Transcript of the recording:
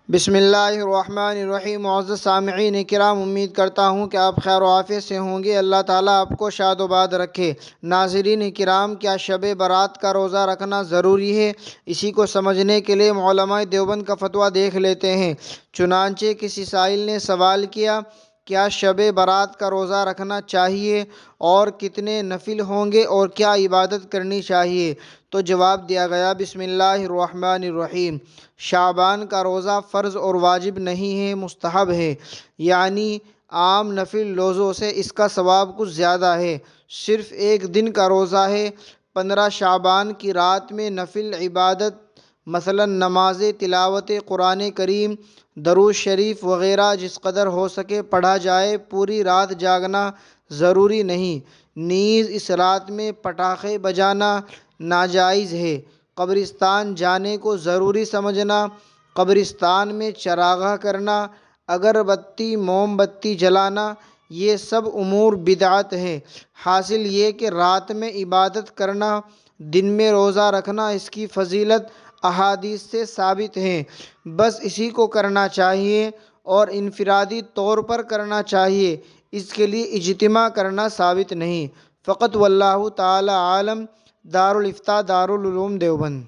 بسم اللہ الرحمن الرحیم۔ معزز سامعین کرام، امید کرتا ہوں کہ آپ خیر و عافیت سے ہوں گے۔ اللہ تعالیٰ آپ کو شاد و باد رکھے۔ ناظرین کرام، کیا شب برات کا روزہ رکھنا ضروری ہے؟ اسی کو سمجھنے کے لیے علماء دیوبند کا فتویٰ دیکھ لیتے ہیں۔ چنانچہ کسی سائل نے سوال کیا، کیا شب برات کا روزہ رکھنا چاہیے اور کتنے نفل ہوں گے اور کیا عبادت کرنی چاہیے؟ تو جواب دیا گیا، بسم اللہ الرحمن الرحیم۔ شعبان کا روزہ فرض اور واجب نہیں ہے، مستحب ہے، یعنی عام نفل روزوں سے اس کا ثواب کچھ زیادہ ہے۔ صرف ایک دن کا روزہ ہے۔ 15 شعبان کی رات میں نفل عبادت مثلا نماز، تلاوت قرآن کریم، درود شریف وغیرہ جس قدر ہو سکے پڑھا جائے۔ پوری رات جاگنا ضروری نہیں۔ نیز اس رات میں پٹاخے بجانا ناجائز ہے۔ قبرستان جانے کو ضروری سمجھنا، قبرستان میں چراغاں کرنا، اگربتی موم بتی جلانا، یہ سب امور بدعت ہیں۔ حاصل یہ کہ رات میں عبادت کرنا، دن میں روزہ رکھنا، اس کی فضیلت احادیث سے ثابت ہیں۔ بس اسی کو کرنا چاہیے اور انفرادی طور پر کرنا چاہیے، اس کے لیے اجتماع کرنا ثابت نہیں۔ فقط واللہ تعالی عالم۔ دارالافتاء دارالعلوم دیوبند۔